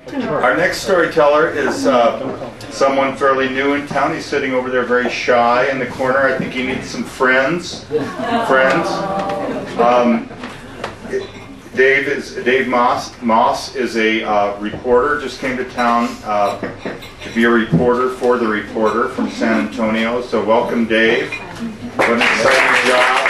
Our next storyteller is someone fairly new in town. He's sitting over there very shy in the corner. I think he needs some friends. Dave Maass is a reporter, just came to town to be a reporter for The Reporter from San Antonio. So welcome, Dave. What an exciting job.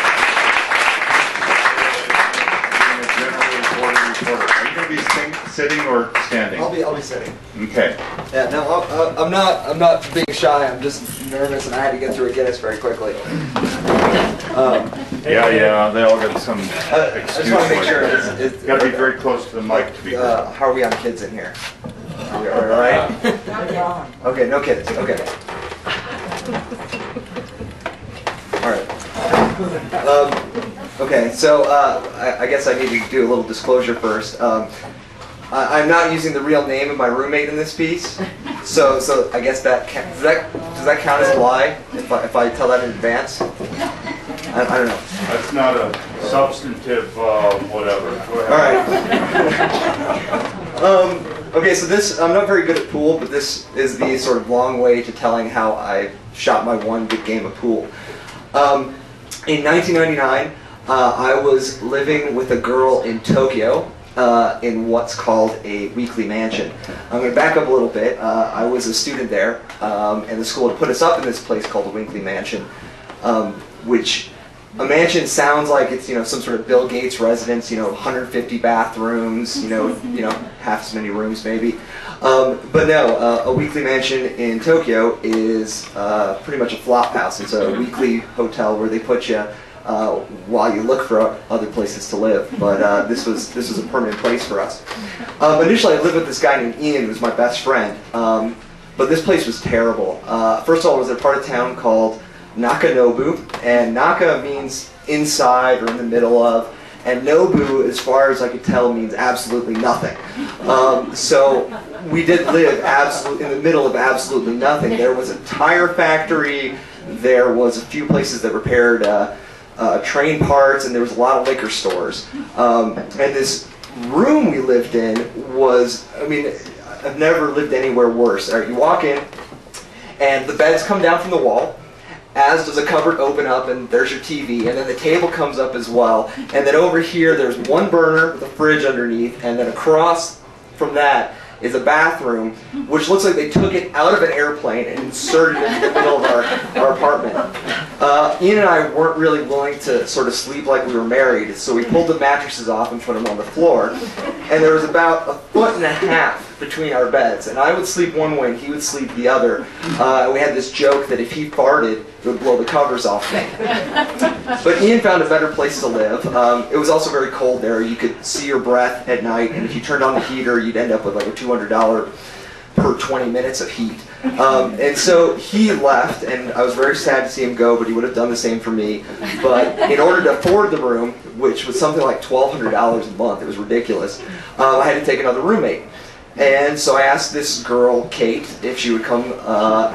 Are you going to be sitting or standing? I'll be sitting. Okay. Yeah, no, I'm not being shy. I'm just nervous, and I had to get through a Guinness very quickly. Yeah, they all got some excuse. I just want to make sure it's got to be very close to the mic to be heard. How are we on kids in here? Are we all right? Okay, no kids. Okay. All right. Okay, so I guess I need to do a little disclosure first. I'm not using the real name of my roommate in this piece, so I guess does that count as a lie if I tell that in advance? I don't know. That's not a substantive whatever. Go ahead. All right. Okay, so this, I'm not very good at pool, but this is the sort of long way to telling how I shot my one good game of pool. In 1999, I was living with a girl in Tokyo in what's called a weekly mansion. I'm going to back up a little bit. I was a student there, and the school had put us up in this place called a weekly mansion, which a mansion sounds like it's some sort of Bill Gates residence, 150 bathrooms, half as many rooms maybe. But no, a weekly mansion in Tokyo is pretty much a flop house. It's a weekly hotel where they put you while you look for other places to live. But this was a permanent place for us. Initially, I lived with this guy named Ian, who was my best friend. But this place was terrible. First of all, it was a part of town called Nakanobu, and Naka means inside or in the middle of, and Nobu, as far as I could tell, means absolutely nothing. So we did live in the middle of absolutely nothing. There was a tire factory, there was a few places that repaired train parts, and there was a lot of liquor stores. And this room we lived in was, I've never lived anywhere worse. You walk in, and the beds come down from the wall, as does a cupboard open up, and there's your TV, and then the table comes up as well, and then over here there's one burner with a fridge underneath, and then across from that is a bathroom, which looks like they took it out of an airplane and inserted it in the middle of our apartment. Ian and I weren't really willing to sort of sleep like we were married, so we pulled the mattresses off and put them on the floor, and there was about 1.5 feet between our beds, and I would sleep one way and he would sleep the other. We had this joke that if he farted, it would blow the covers off me. But Ian found a better place to live. It was also very cold there. You could see your breath at night, and if you turned on the heater, you'd end up with like a $200 per 20 minutes of heat. And so he left, and I was very sad to see him go, but he would have done the same for me. But in order to afford the room, which was something like $1,200 a month, it was ridiculous, I had to take another roommate. And so I asked this girl, Kate, if she would come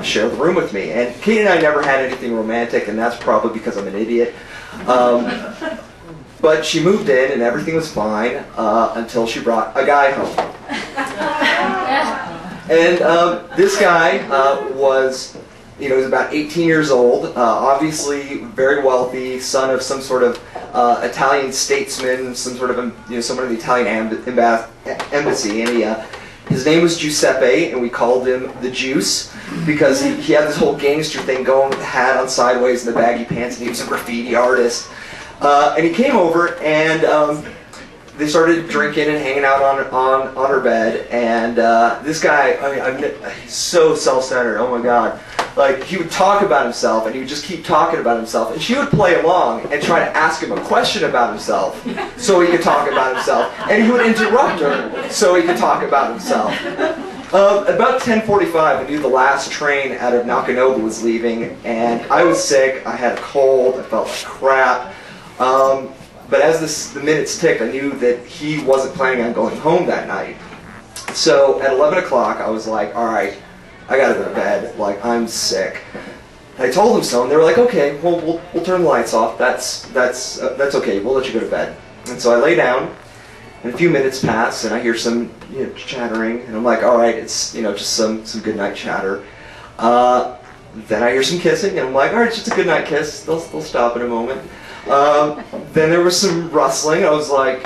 share the room with me. And Kate and I never had anything romantic, and that's probably because I'm an idiot. But she moved in, and everything was fine until she brought a guy home. And this guy was, he was about 18 years old, obviously very wealthy, son of some sort of Italian statesman, some sort of, someone in the Italian embassy, and his name was Giuseppe, and we called him the Juice, because he had this whole gangster thing going with the hat on sideways and the baggy pants, and he was a graffiti artist. And he came over, and they started drinking and hanging out on her bed, and this guy, he's so self-centered, oh my god. Like, he would talk about himself, and he would just keep talking about himself, and she would play along and try to ask him a question about himself so he could talk about himself, and he would interrupt her so he could talk about himself. About 10:45, I knew the last train out of Nakanobu was leaving, and I was sick, I had a cold, I felt like crap, but as the minutes ticked, I knew that he wasn't planning on going home that night. So at 11 o'clock, I was like, alright, I gotta go to bed, like, I'm sick. And I told them so, and they were like, okay, we'll turn the lights off, that's okay, we'll let you go to bed. And so I lay down, And a few minutes pass, and I hear some chattering, and I'm like, all right, it's just some good night chatter. Then I hear some kissing, and I'm like, all right, it's just a good night kiss. They'll stop in a moment. Then there was some rustling. I was like,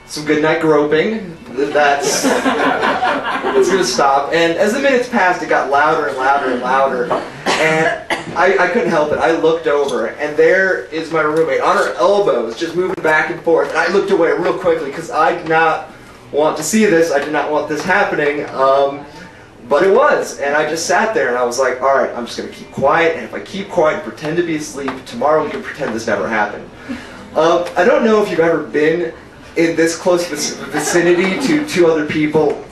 some good night groping. That's gonna stop. And as the minutes passed, it got louder and louder and louder. And I couldn't help it. I looked over, and there is my roommate on her elbows, just moving back and forth. And I looked away real quickly because I did not want to see this. I did not want this happening. But it was, and I just sat there and I was like, all right, I'm just going to keep quiet, and if I keep quiet and pretend to be asleep, tomorrow we can pretend this never happened. I don't know if you've ever been in this close vicinity to two other people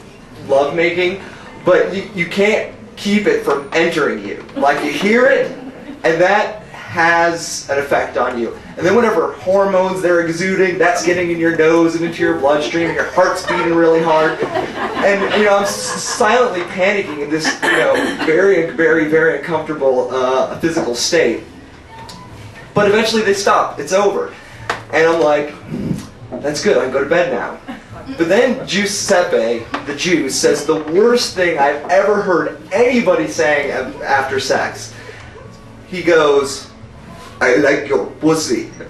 lovemaking, but you can't keep it from entering you. Like, you hear it, and that has an effect on you. And then whatever hormones they're exuding, that's getting in your nose and into your bloodstream, and your heart's beating really hard. And I'm silently panicking in this very, very, very uncomfortable physical state. But eventually they stop. It's over. And I'm like, that's good, I can go to bed now. But then Giuseppe, the Jew, says the worst thing I've ever heard anybody saying after sex. He goes, I like your pussy. And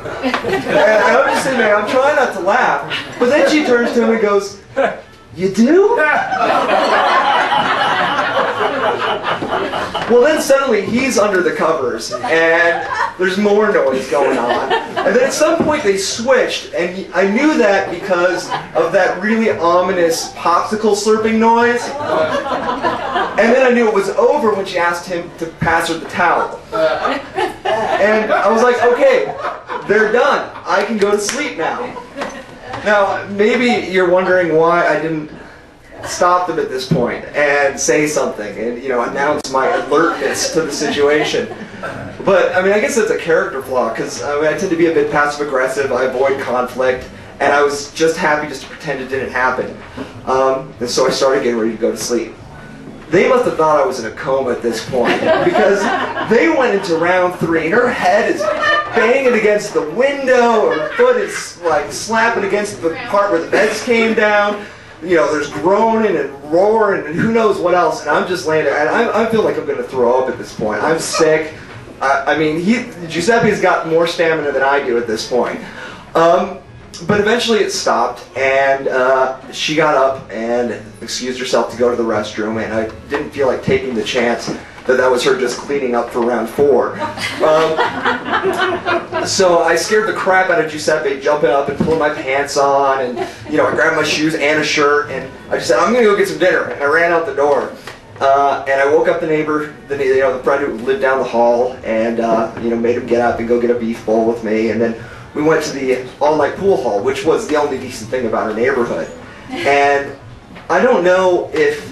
I'm just sitting there, I'm trying not to laugh. But then she turns to him and goes, you do? Well, then suddenly he's under the covers, and there's more noise going on. And then at some point they switched, and I knew that because of that really ominous popsicle slurping noise. And then I knew it was over when she asked him to pass her the towel. And I was like, okay, they're done. I can go to sleep now. Now, maybe you're wondering why I didn't stop them at this point and say something and, announce my alertness to the situation. But, I guess that's a character flaw, because I tend to be a bit passive-aggressive, I avoid conflict, and I was just happy just to pretend it didn't happen. And so I started getting ready to go to sleep. They must have thought I was in a coma at this point, because they went into round 3, and her head is banging against the window, her foot is like slapping against the part where the beds came down. There's groaning and roaring and who knows what else, and I'm just laying there, and I feel like I'm going to throw up at this point. I'm sick. Giuseppe's got more stamina than I do at this point. But eventually it stopped, and she got up and excused herself to go to the restroom, and I didn't feel like taking the chance that was her just cleaning up for round 4. So I scared the crap out of Giuseppe, jumping up and pulling my pants on, and I grabbed my shoes and a shirt, and I just said, I'm going to go get some dinner, and I ran out the door. And I woke up the neighbor, the friend who lived down the hall, and made him get up and go get a beef bowl with me, and then we went to the all-night pool hall, which was the only decent thing about our neighborhood. And I don't know if,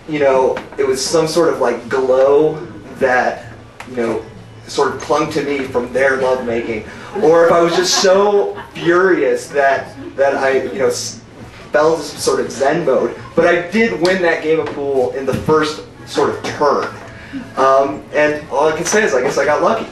it was some sort of like glow that, sort of clung to me from their lovemaking, or if I was just so furious that I, fell into some sort of Zen mode. But I did win that game of pool in the first sort of turn. And all I can say is I guess I got lucky.